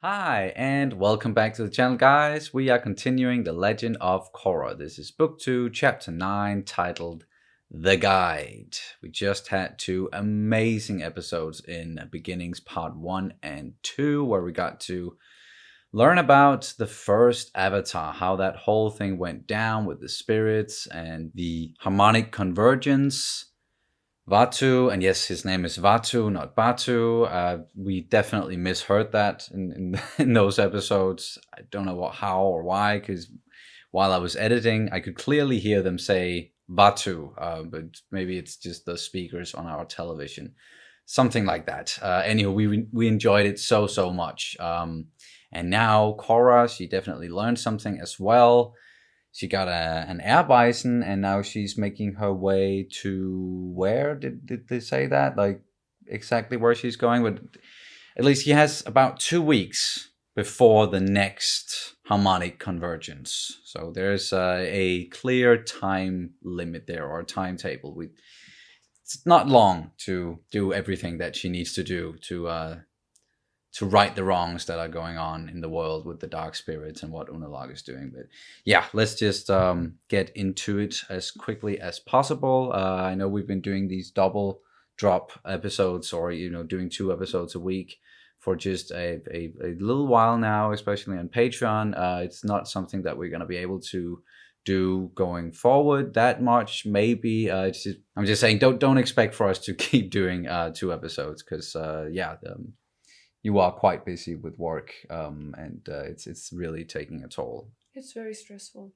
Hi, and welcome back to the channel, guys. We are continuing the Legend of Korra. This is Book 2, Chapter 9, titled The Guide. We just had two amazing episodes in Beginnings Part 1 and 2, where we got to learn about the first avatar, how that whole thing went down with the spirits and the harmonic convergence. Vatu, and yes, his name is Vatu, not Batu. We definitely misheard that in those episodes. I don't know how or why, because while I was editing, I could clearly hear them say Vatu, but maybe it's just the speakers on our television. Something like that. Anyway, we enjoyed it so much. And now Korra, she definitely learned something as well. She got an air bison, and now she's making her way to where? Did they say that? Like, exactly where she's going? But at least she has about 2 weeks before the next harmonic convergence. So there's a clear time limit there, or a timetable. It's not long to do everything that she needs to do to right the wrongs that are going on in the world with the dark spirits and what Unalaq is doing. But yeah, let's just get into it as quickly as possible. I know we've been doing these double drop episodes, or doing 2 episodes a week for just a little while now, especially on Patreon. It's not something that we're going to be able to do going forward that much. Maybe I'm just saying, don't expect for us to keep doing 2 episodes, because you are quite busy with work, and it's really taking a toll. It's very stressful.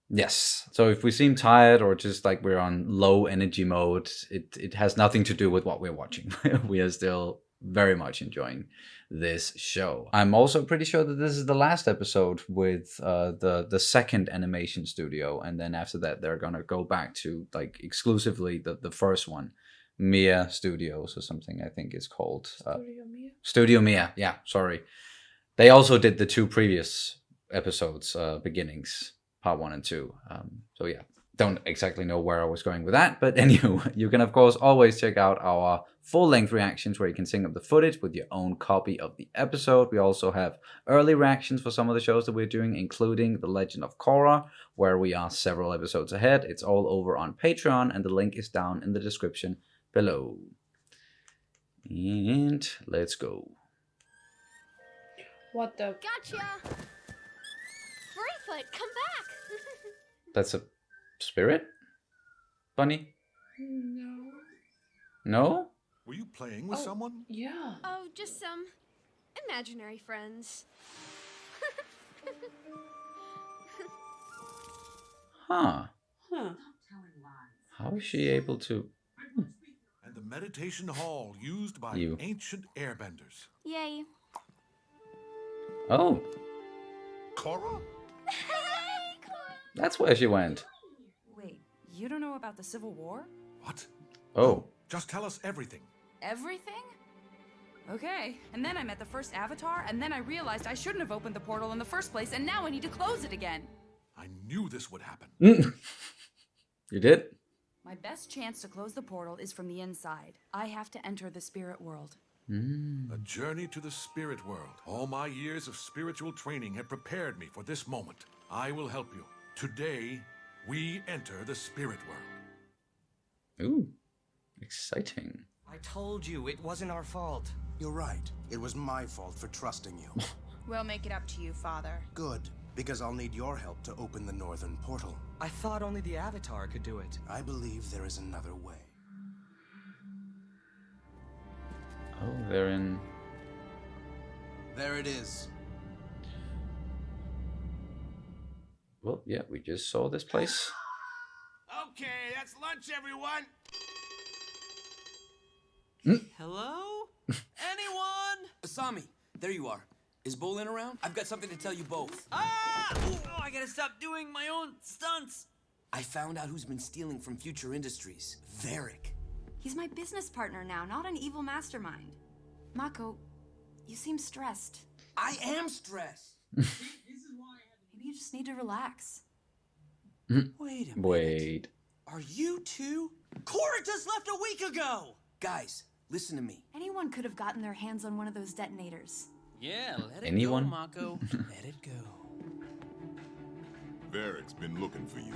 Yes. So if we seem tired or just like we're on low energy mode, it has nothing to do with what we're watching. We are still very much enjoying this show. I'm also pretty sure that this is the last episode with the second animation studio, and then after that they're gonna go back to like exclusively the first one. Mia Studios or something, I think it's called. Studio Mia, yeah, sorry. They also did the 2 previous episodes, Beginnings, Part 1 and 2. So yeah, don't exactly know where I was going with that, but anyway, you can of course always check out our full-length reactions where you can sync up the footage with your own copy of the episode. We also have early reactions for some of the shows that we're doing, including The Legend of Korra, where we are several episodes ahead. It's all over on Patreon, and the link is down in the description below. And let's go. What the? Gotcha! Furryfoot, come back! That's a spirit? Bunny? No. No? Were you playing with someone? Yeah. Oh, just some imaginary friends. Huh. Huh. How is she able to... And the meditation hall used by You. ancient airbenders. Yay. Oh, Korra? Hey, Korra! that's where she went. Wait, you don't know about the Civil War? What? Oh. Just tell us everything. Everything? Okay. And then I met the first Avatar, and then I realized I shouldn't have opened the portal in the first place, and now I need to close it again. I knew this would happen. You did? My best chance to close the portal is from the inside. I have to enter the spirit world. A journey to the spirit world. All my years of spiritual training have prepared me for this moment. I will help you. Today, we enter the spirit world. Ooh, exciting. I told you it wasn't our fault. You're right. It was my fault for trusting you. We'll make it up to you, Father. Good, because I'll need your help to open the northern portal. I thought only the Avatar could do it. I believe there is another way. Oh, they're in... There it is. Well, yeah, we just saw this place. Okay, that's lunch, everyone. Hello? Anyone? Asami, there you are. Is Bolin around? I've got something to tell you both. Ah! Oh, I gotta stop doing my own stunts. I found out who's been stealing from Future Industries. Varrick. He's my business partner now, not an evil mastermind. Mako, you seem stressed. I am stressed. Maybe you just need to relax. Wait a minute. Wait. Are you two? Korra just left a week ago! Guys, listen to me. Anyone could have gotten their hands on one of those detonators. Yeah, let it Anyone? go, Mako. Let it go. Varrick's been looking for you.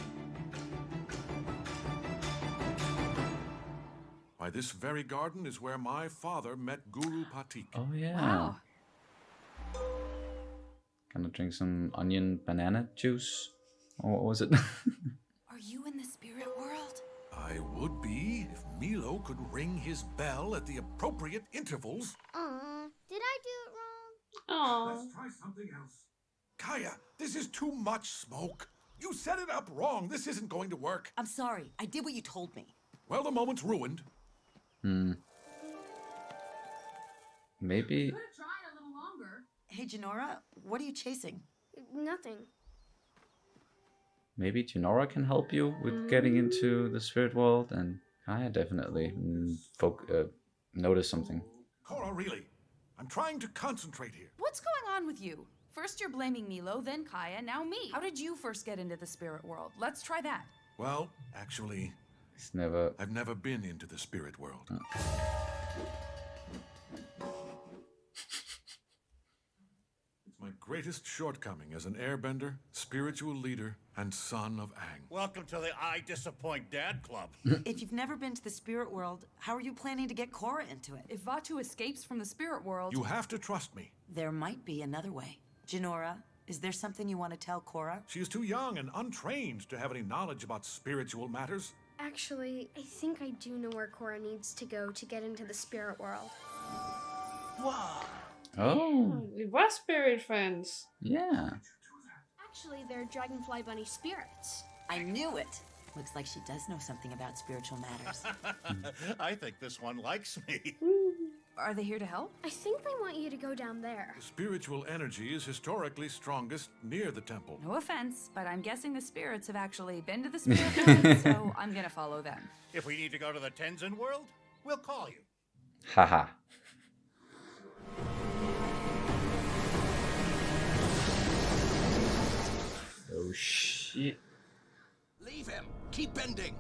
By this very garden is where my father met Guru Patik. Oh yeah. Wow. Gonna drink some onion banana juice. Or what was it? Are you in the spirit world? I would be if Milo could ring his bell at the appropriate intervals. Did I do it wrong? Aw. Let's try something else. Kaya, this is too much smoke. You set it up wrong. This isn't going to work. I'm sorry. I did what you told me. Well, the moment's ruined. Maybe. Try a little longer. Hey, Janora, what are you chasing? Nothing. Maybe Junora can help you with getting into the spirit world, and Kaya definitely notice something. Korra, really? I'm trying to concentrate here. What's going on with you? First you're blaming Milo, then Kaya, now me. How did you first get into the spirit world? Let's try that. Well, actually, I've never been into the spirit world. It's my greatest shortcoming as an airbender, spiritual leader, and son of Aang. Welcome to the I Disappoint Dad Club. If you've never been to the spirit world, how are you planning to get Korra into it? If Vatu escapes from the spirit world... You have to trust me. There might be another way. Janora, is there something you want to tell Korra? She is too young and untrained to have any knowledge about spiritual matters. Actually, I think I do know where Korra needs to go to get into the spirit world. Wow. Oh. We were spirit friends. Yeah. Actually, they're Dragonfly Bunny spirits. I knew it! Looks like she does know something about spiritual matters. I think this one likes me. Are they here to help? I think they want you to go down there. The spiritual energy is historically strongest near the temple. No offense, but I'm guessing the spirits have actually been to the spirit world, so I'm gonna follow them. If we need to go to the Tenzin world, we'll call you. Haha. Oh shit. Leave him. Keep bending.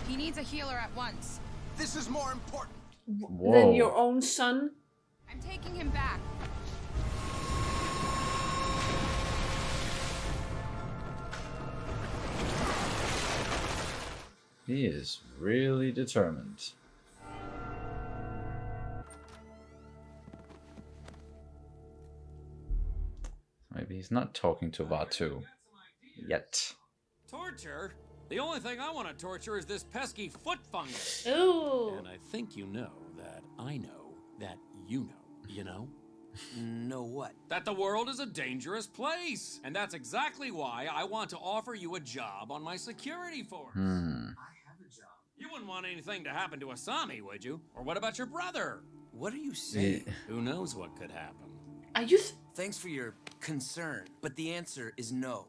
He needs a healer at once. This is more important. Whoa. Than your own son? I'm taking him back. He is really determined. Maybe he's not talking to Vatu yet. Torture? The only thing I want to torture is this pesky foot fungus. Ooh. And I think you know that I know that you know. You know? Know what? That the world is a dangerous place. And that's exactly why I want to offer you a job on my security force. I have a job. You wouldn't want anything to happen to Asami, would you? Or what about your brother? What are you saying? Who knows what could happen? Are you... Thanks for your concern, but the answer is no.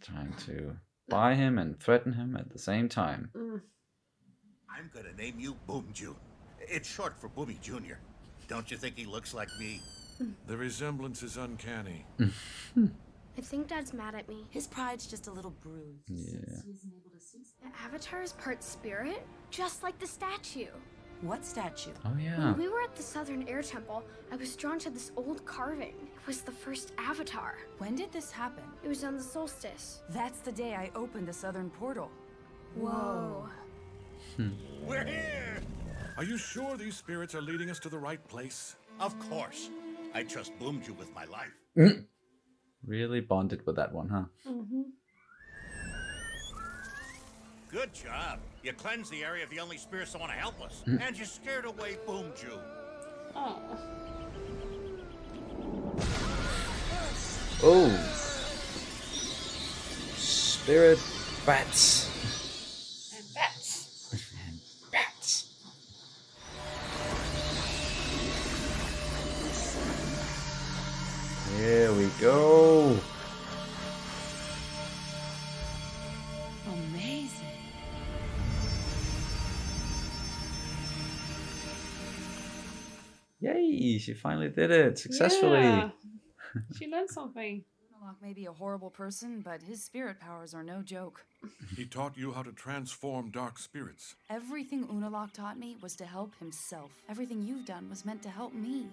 Trying to buy him and threaten him at the same time. I'm gonna name you Boomju. It's short for Boomy Jr. Don't you think he looks like me? The resemblance is uncanny. I think Dad's mad at me. His pride's just a little bruised. Yeah. The Avatar is part spirit, just like the statue. What statue? Oh yeah. When we were at the Southern Air Temple, I was drawn to this old carving. It was the first Avatar. When did this happen? It was on the solstice. That's the day I opened the southern portal. Whoa. We're here! Are you sure these spirits are leading us to the right place? Of course. I trust Boomju with my life. Really bonded with that one, huh? Good job. You cleansed the area of the only spirits that want to help us. And you scared away Boomju. Oh. Oh. Spirit bats. And bats. And bats. Here we go. Amazing. Yay, she finally did it successfully. Yeah. She learned something. Unalaq may be a horrible person, but his spirit powers are no joke. He taught you how to transform dark spirits. Everything Unalaq taught me was to help himself. Everything you've done was meant to help me.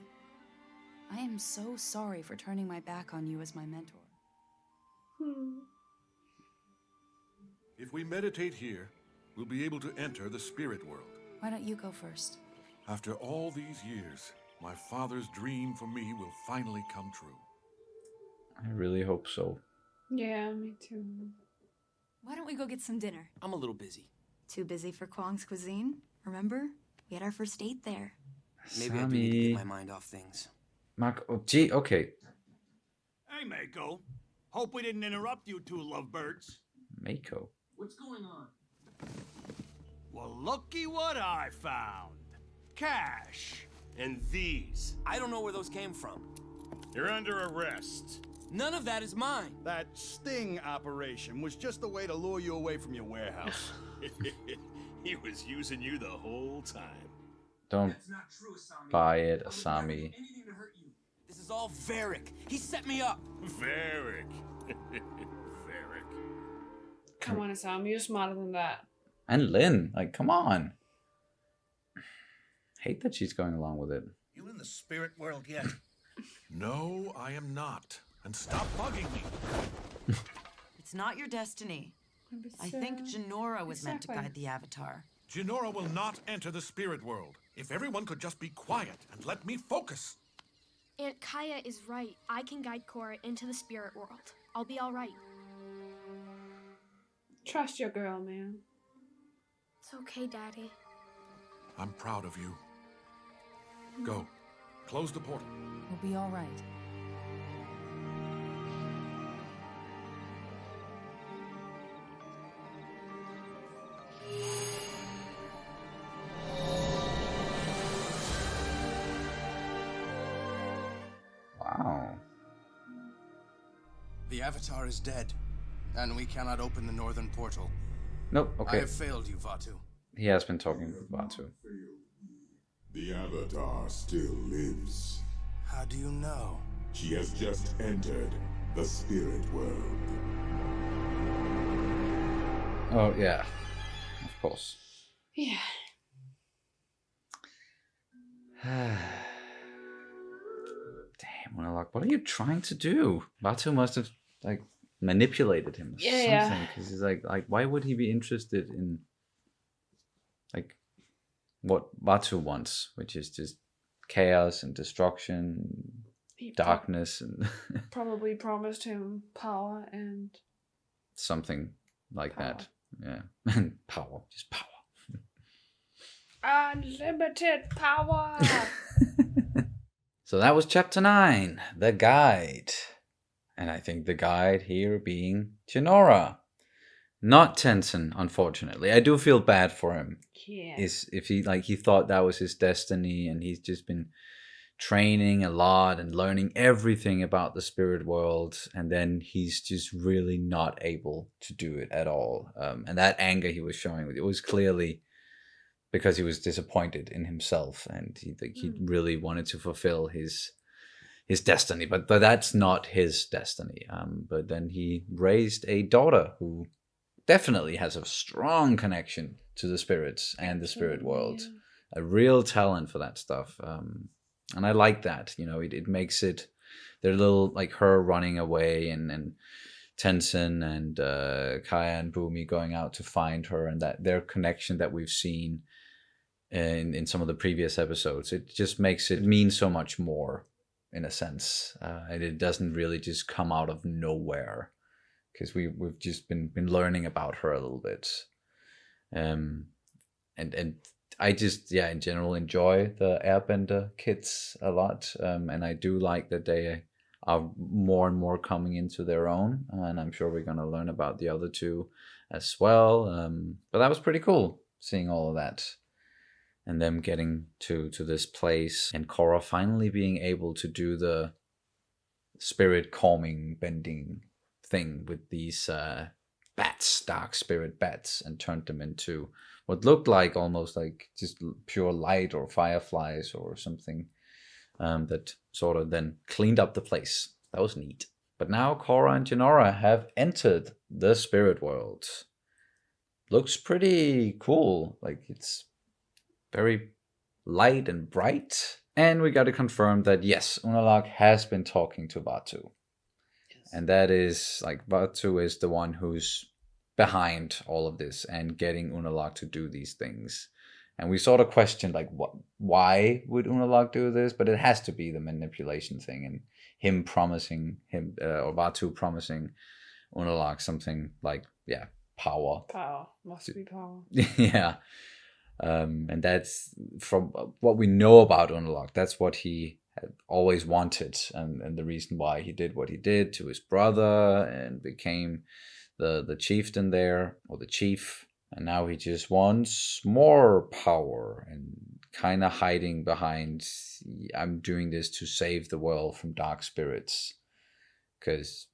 I'm so sorry for turning my back on you as my mentor. If we meditate here, we'll be able to enter the spirit world. Why don't you go first? After all these years, my father's dream for me will finally come true. I really hope so. Yeah, me too. Why don't we go get some dinner? I'm a little busy. Too busy for Kwong's cuisine? Remember? We had our first date there. Maybe I do need to get my mind off things. Mako, oh, gee, okay. Hey, Mako. Hope we didn't interrupt you two lovebirds. Mako. What's going on? Well, looky what I found. Cash. And these. I don't know where those came from. You're under arrest. None of that is mine. That sting operation was just a way to lure you away from your warehouse. He was using you the whole time. Don't That's not true, Asami. buy it, I would never do Asami. anything to hurt you. This is all Varrick. He set me up. Varrick. Varrick. Come on, Asami, you're smarter than that. And Lynn, like, come on. Hate that she's going along with it. You in the spirit world yet? No, I am not. And stop bugging me. It's not your destiny. I think Jinora was meant to guide the Avatar. Jinora will not enter the spirit world. If everyone could just be quiet and let me focus. Aunt Kaya is right. I can guide Korra into the spirit world. I'll be all right. Trust your girl, man. It's okay, Daddy. I'm proud of you. Go. Close the portal. We'll be all right. Wow. The Avatar is dead, and we cannot open the northern portal. Nope, I okay. have failed you, Vaatu. He has been talking with Vaatu. The Avatar still lives. How do you know? She has just entered the spirit world. Oh, yeah. Of course. Yeah. Damn, Monologue. What are you trying to do? Vaatu must have, like, manipulated him or something. Because he's like, why would he be interested in, like, what Vaatu wants, which is just chaos and destruction, darkness, and Probably promised him power and something like that. Yeah. And power. Just power. unlimited power. So that was chapter 9, The Guide. And I think the guide here being Jinora. Not Tenzin, unfortunately. I do feel bad for him. Yeah. Is if he thought that was his destiny, and he's just been training a lot and learning everything about the spirit world, and then he's just really not able to do it at all. And that anger he was showing, it was clearly because he was disappointed in himself, and he really wanted to fulfill his destiny, but that's not his destiny. But then he raised a daughter who definitely has a strong connection to the spirits and the spirit world, a real talent for that stuff. And I like that, it makes it, they're little, like her running away and Tenzin and Kaya and Bumi going out to find her, and that their connection that we've seen in some of the previous episodes, it just makes it mean so much more in a sense. And it doesn't really just come out of nowhere, because we've just been learning about her a little bit. And I just, in general, enjoy the Airbender kids a lot. And I do like that they are more and more coming into their own. And I'm sure we're going to learn about the other two as well. But that was pretty cool, seeing all of that. And them getting to this place. And Korra finally being able to do the spirit calming, bending thing with these bats, dark spirit bats, and turned them into what looked like almost like just pure light or fireflies or something, that sort of then cleaned up the place. That was neat. But now Korra and Jinora have entered the spirit world. Looks pretty cool. Like, it's very light and bright. And we got to confirm that, yes, Unalaq has been talking to Vaatu. Yes. And that is, like, Vaatu is the one who's behind all of this and getting Unalaq to do these things. And we sort of questioned, like, why would Unalaq do this? But it has to be the manipulation thing and him promising him, or Vaatu promising Unalaq something like, yeah, power. Power. Must be power. Yeah. And that's, from what we know about Unalaq, that's what he had always wanted. And the reason why he did what he did to his brother and became the chieftain there, or the chief. And now he just wants more power and kind of hiding behind, I'm doing this to save the world from dark spirits. Because,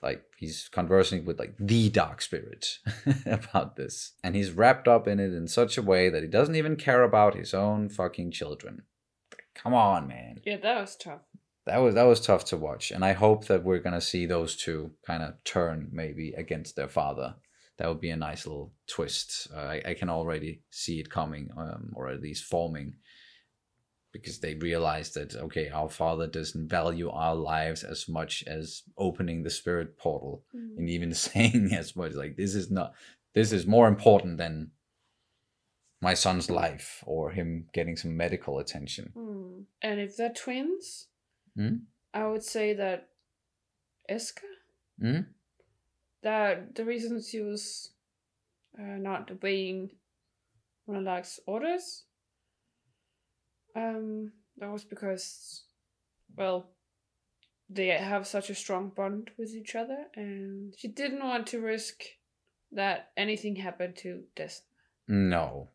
like, he's conversing with, like, the dark spirit about this. And he's wrapped up in it in such a way that he doesn't even care about his own fucking children. Come on, man. Yeah, that was tough. That was tough to watch. And I hope that we're going to see those two kind of turn maybe against their father. That would be a nice little twist. I can already see it coming, or at least forming. Because they realize that, okay, our father doesn't value our lives as much as opening the spirit portal. And even saying as much, like, this is more important than my son's life or him getting some medical attention. And if they're twins, I would say that Eska, that the reason she was not obeying Unalaq's orders, that was because, well, they have such a strong bond with each other, and she didn't want to risk that anything happened to Desna. No.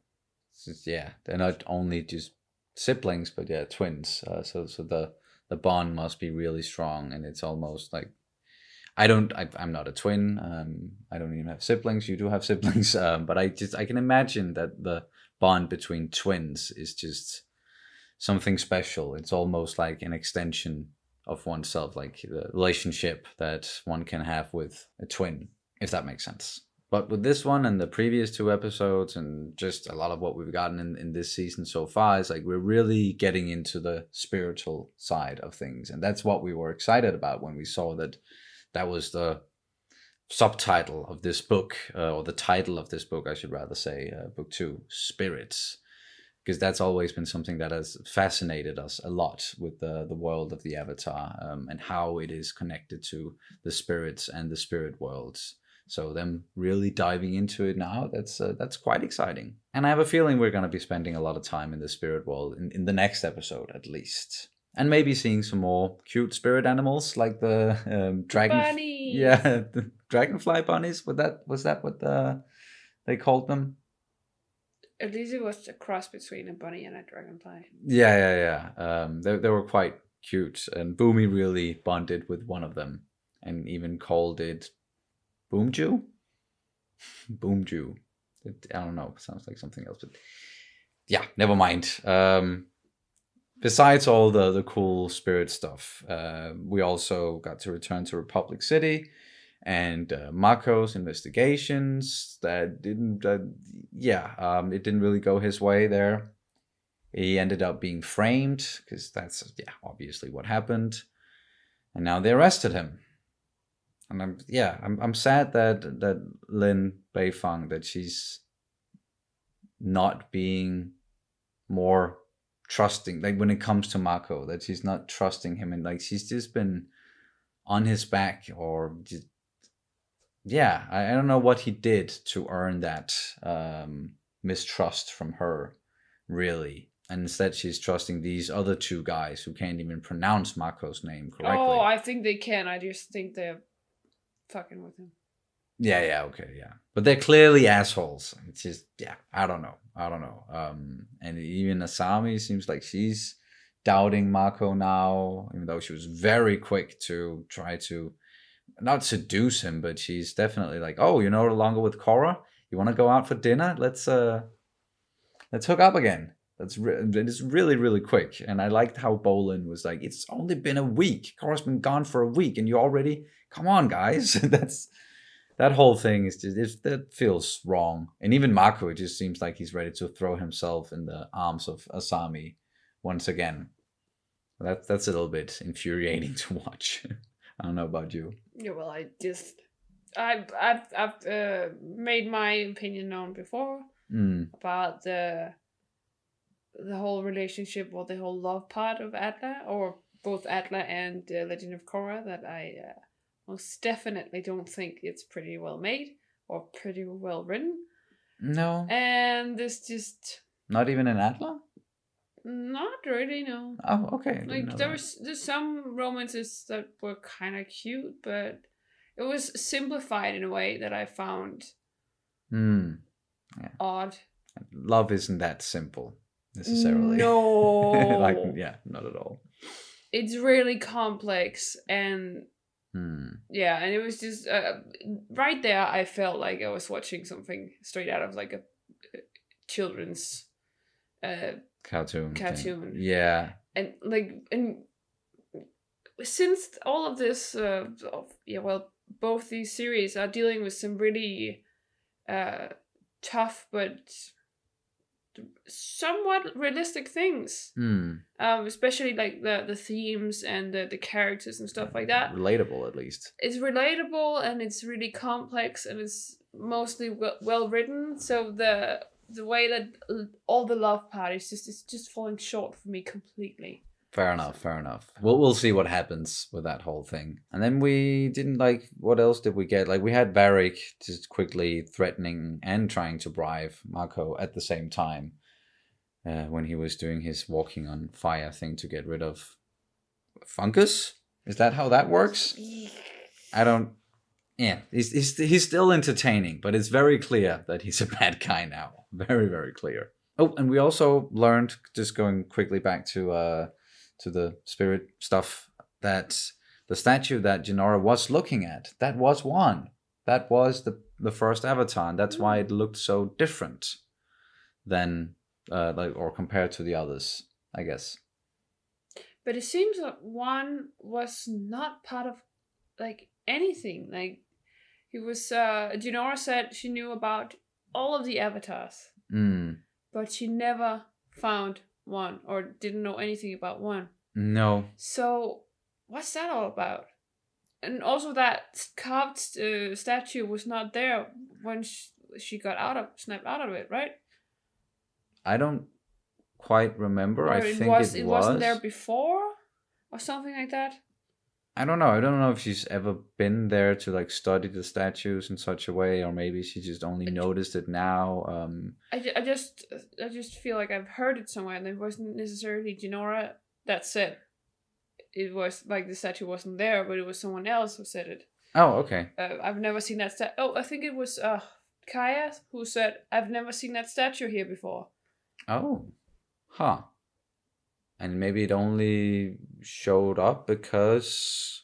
Yeah, they're not only just siblings, but yeah, twins. So the bond must be really strong, and it's almost like, I'm not a twin. I don't even have siblings. You do have siblings, but I can imagine that the bond between twins is just something special. It's almost like an extension of oneself, like the relationship that one can have with a twin, if that makes sense. But with this one and the previous 2 episodes and just a lot of what we've gotten in this season so far, is like we're really getting into the spiritual side of things. And that's what we were excited about when we saw that was the subtitle of this book, or the title of this book, I should rather say, book 2, Spirits. Because that's always been something that has fascinated us a lot with the world of the Avatar, and how it is connected to the spirits and the spirit worlds. So them really diving into it now, that's quite exciting. And I have a feeling we're going to be spending a lot of time in the spirit world in the next episode, at least. And maybe seeing some more cute spirit animals, like the dragon... bunnies! Yeah, the dragonfly bunnies. Was that what they called them? At least it was a cross between a bunny and a dragonfly. Yeah. They were quite cute. And Boomy really bonded with one of them. And even called it... Boomju? Boomju. I don't know. It sounds like something else. But yeah, never mind. Besides all the cool spirit stuff, we also got to return to Republic City and Mako's investigations. It didn't really go his way there. He ended up being framed because that's obviously what happened. And now they arrested him. And I'm sad that Lin Beifang, that she's not being more trusting, like when it comes to Mako, that she's not trusting him, and like she's just been on his back, or just, I don't know what he did to earn that mistrust from her, really. And instead she's trusting these other 2 guys who can't even pronounce Mako's name correctly. Oh, I think they can. I just think they're fucking with him. Okay. But they're clearly assholes. It's just, I don't know. And even Asami seems like she's doubting Mako now, even though she was very quick to try to, not seduce him, but she's definitely like, oh, you're no longer with Korra? You want to go out for dinner? Let's hook up again. It's really, really quick. And I liked how Bolin was like, it's only been a week. Korra's been gone for a week and you already... Come on, guys. That whole thing is just, that feels wrong. And even Mako, it just seems like he's ready to throw himself in the arms of Asami once again. That's a little bit infuriating to watch. I don't know about you. Yeah, well, I've made my opinion known before about the whole relationship or the whole love part of Atla, or both Atla and Legend of Korra, that I most definitely don't think it's pretty well made or pretty well written. No. And this just... Not even in Atla? Not really, no. Oh, okay. Like, there's some romances that were kind of cute, but it was simplified in a way that I found odd. Love isn't that simple, necessarily. No. Not at all. It's really complex, and yeah, and it was just right there I felt like I was watching something straight out of like a children's cartoon. Yeah. And since all of this both these series are dealing with some really tough but somewhat realistic things, especially like the themes and the characters and stuff like that. Relatable, at least. It's relatable, and it's really complex, and it's mostly well written. So the way that all the love part is just falling short for me completely. Fair enough. We'll see what happens with that whole thing. And then we didn't what else did we get? Like, we had Varrick just quickly threatening and trying to bribe Mako at the same time when he was doing his walking on fire thing to get rid of fungus. Is that how that works? I don't... Yeah, he's still entertaining, but it's very clear that he's a bad guy now. Very, very clear. Oh, and we also learned, just going quickly back to the spirit stuff, that the statue that Jinora was looking at, that was one. That was the first Avatar, and that's why it looked so different than or compared to the others, I guess. But it seems that one was not part of like anything. Like, he was Jinora said she knew about all of the avatars, but she never found one or didn't know anything about one. No. So what's that all about? And also that carved statue was not there when she got snapped out of it, right? I don't quite remember. Or I think it wasn't there before or something like that. I don't know. I don't know if she's ever been there to like study the statues in such a way, or maybe she just only noticed it now. I just feel like I've heard it somewhere, and it wasn't necessarily Jinora that said it. Was like the statue wasn't there, but it was someone else who said it. Oh, okay. I've never seen that statue. Oh, I think it was Kaya who said, "I've never seen that statue here before." Oh, huh. And maybe it only showed up because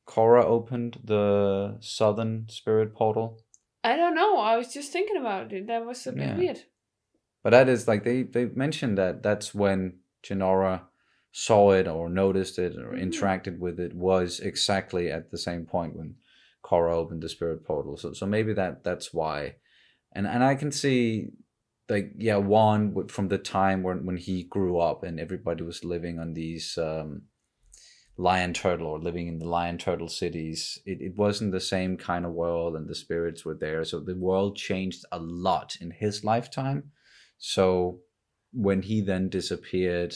Korra opened the southern spirit portal. I don't know. I was just thinking about it. That was a bit weird. But that is like they mentioned that's when Jinora saw it or noticed it or interacted with it, was exactly at the same point when Korra opened the spirit portal. So maybe that's why. And I can see, like, yeah, one from the time when he grew up and everybody was living on these lion turtle, or living in the lion turtle cities, it wasn't the same kind of world, and the spirits were there. So the world changed a lot in his lifetime. So when he then disappeared,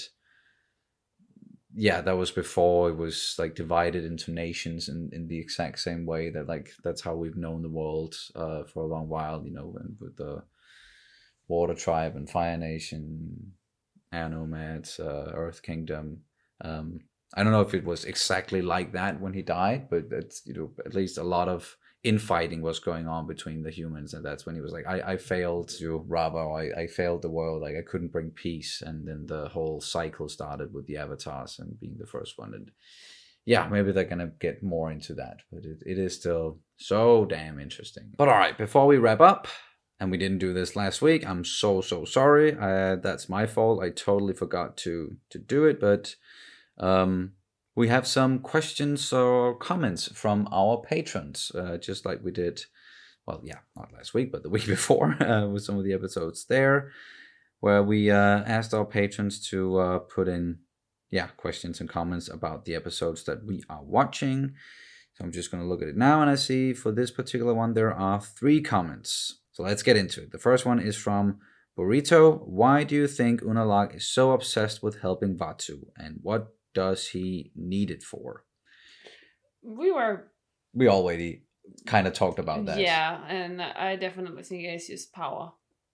yeah, that was before it was like divided into nations in the exact same way that, like, that's how we've known the world for a long while, you know, and with the Water Tribe and Fire Nation, Air Nomads, Earth Kingdom. I don't know if it was exactly like that when he died, but it's, you know, at least a lot of infighting was going on between the humans, and that's when he was like, I failed you, Rava, I failed the world, like I couldn't bring peace, and then the whole cycle started with the avatars and being the first one. And yeah, maybe they're gonna get more into that, but it is still so damn interesting. But all right, before we wrap up, and we didn't do this last week, I'm so sorry. That's my fault. I totally forgot to do it, but we have some questions or comments from our patrons, just like we did, well, yeah, not last week, but the week before, with some of the episodes there. where we asked our patrons to put in questions and comments about the episodes that we are watching. So I'm just going to look at it now, and I see for this particular one there are 3 comments. So let's get into it. The first one is from Burrito. Why do you think Unalaq is so obsessed with helping Vaatu, and what does he need it for? We already kind of talked about that. Yeah, and I definitely think it's just power.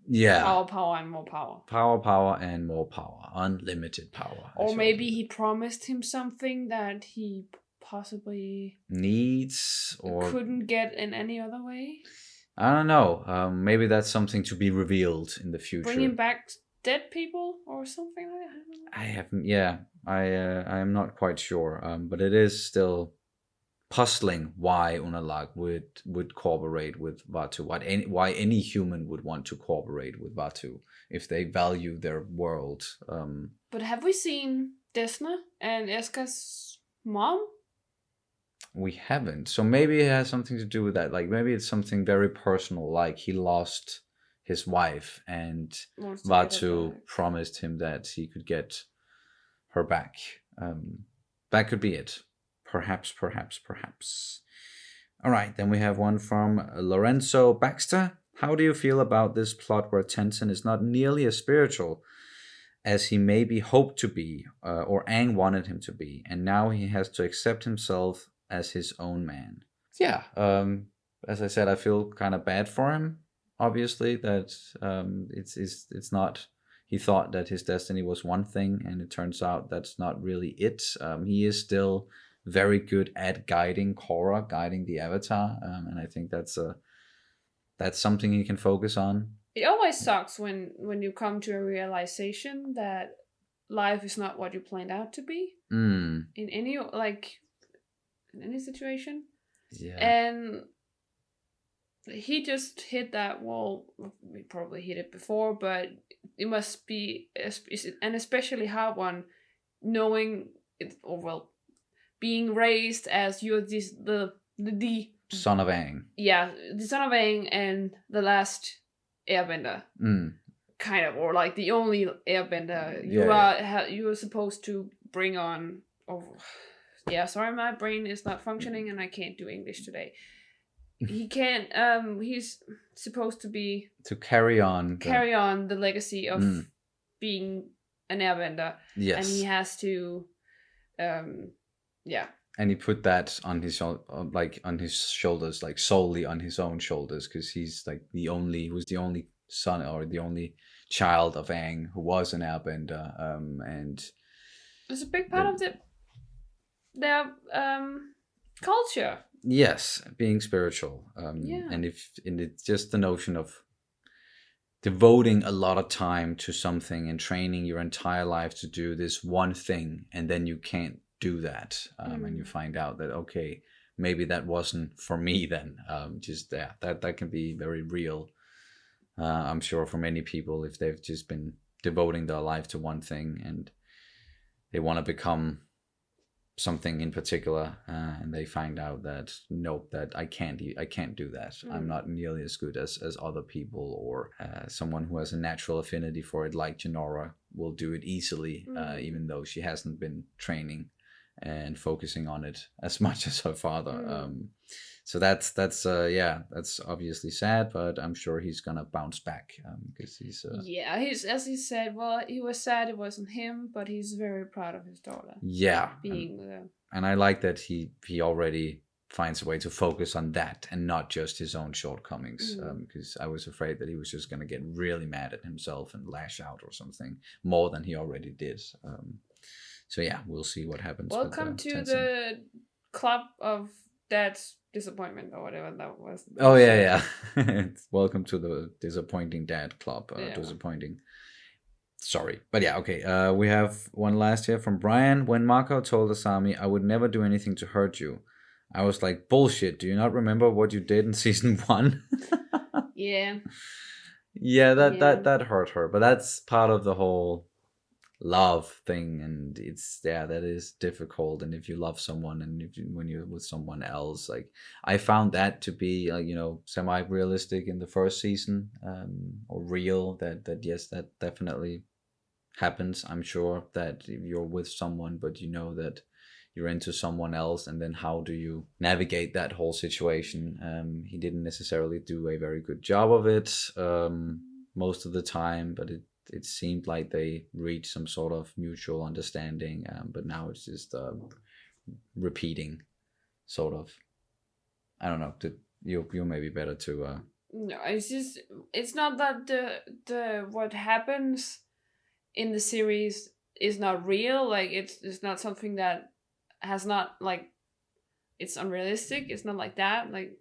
Yeah. Power, and more power. Power, and more power. Unlimited power. Or maybe he promised him something that he possibly needs or couldn't get in any other way. I don't know. Maybe that's something to be revealed in the future. Bringing back dead people or something like that. I haven't. Yeah, I am not quite sure. But it is still puzzling why Unalaq would cooperate with Vaatu. Why any human would want to cooperate with Vaatu if they value their world. But have we seen Desna and Eska's mom? We haven't. So maybe it has something to do with that. Like maybe it's something very personal, like he lost his wife and Vaatu promised him that he could get her back. That could be it. Perhaps. All right, then we have one from Lorenzo Baxter. How do you feel about this plot where Tenzin is not nearly as spiritual as he maybe hoped to be, or Aang wanted him to be, and now he has to accept himself as his own man? Yeah, as I said, I feel kind of bad for him. Obviously, that it's not. He thought that his destiny was one thing, and it turns out that's not really it. He is still very good at guiding Korra, guiding the Avatar, and I think that's something he can focus on. It always sucks when you come to a realization that life is not what you planned out to be in any situation. Yeah. And he just hit that wall. We probably hit it before, but it must be an especially hard one, knowing it, or well, being raised as you're the son of Aang. Yeah, the son of Aang and the last airbender. Kind of, or like the only airbender. You are supposed to bring on. Yeah, sorry, my brain is not functioning and I can't do English today. He can't. He's supposed to be to carry on the legacy of being an airbender. Yes, and he has to. Yeah. And he put that on his shoulders, like solely on his own shoulders, because he's like he was the only son or the only child of Aang who was an airbender, and it's a big part of their culture. Yes, being spiritual, and it's just the notion of devoting a lot of time to something and training your entire life to do this one thing, and then you can't do that, and you find out that okay, maybe that wasn't for me then. That can be very real. I'm sure for many people, if they've just been devoting their life to one thing and they want to become something in particular, and they find out that nope, that I can't do that. I'm not nearly as good as other people, or someone who has a natural affinity for it, like Jinora, will do it easily, even though she hasn't been training and focusing on it as much as her father. So that's obviously sad, but I'm sure he's gonna bounce back, because he's he's, as he said, well, he was sad it wasn't him, but he's very proud of his daughter. And I like that he already finds a way to focus on that and not just his own shortcomings, because I was afraid that he was just gonna get really mad at himself and lash out or something more than he already did. So yeah, we'll see what happens. Welcome to Tenzin. the club of dad's disappointment, or whatever that was. Oh yeah. Welcome to the disappointing dad club. Disappointing. Sorry, but yeah, okay. We have one last here from Brian. When Mako told Asami, "I would never do anything to hurt you," I was like, "Bullshit! Do you not remember what you did in season 1?" Yeah. Yeah, that hurt her, but that's part of the whole love thing, and that is difficult. And if you love someone, and when you're with someone else, like I found that to be semi-realistic in the first season, or real, that yes, that definitely happens. I'm sure that if you're with someone but you know that you're into someone else, and then how do you navigate that whole situation? He didn't necessarily do a very good job of it most of the time, but it seemed like they reached some sort of mutual understanding, but now it's just repeating, sort of. I don't know. You may be better to. No, it's not that the what happens in the series is not real. Like it's not something that has not, like, it's unrealistic. It's not like that. Like,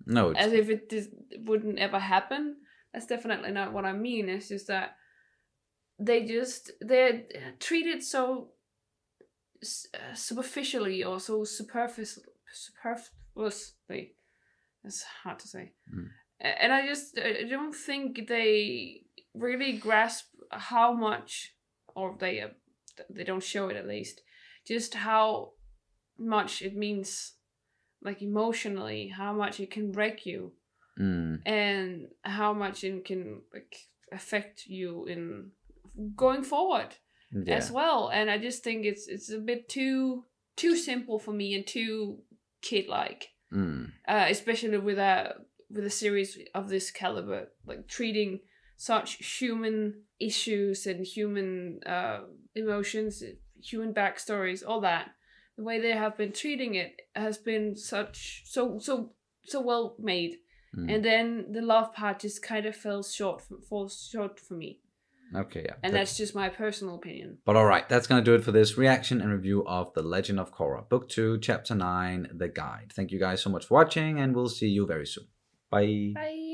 no, as if it wouldn't ever happen. That's definitely not what I mean. It's just that they're treated so superficially, or so superfluously. That's hard to say. And I don't think they really grasp how much, or they don't show it, at least, just how much it means, like, emotionally, how much it can wreck you, and how much it can, like, affect you in going forward as well. And I just think it's a bit too simple for me, and too kid-like, especially with a series of this caliber, like treating such human issues and human emotions, human backstories, all that. The way they have been treating it has been so well made, and then the love part just kind of falls short for me. Okay, yeah. And that's just my personal opinion. But all right, that's going to do it for this reaction and review of The Legend of Korra, Book 2, Chapter 9, The Guide. Thank you guys so much for watching, and we'll see you very soon. Bye. Bye.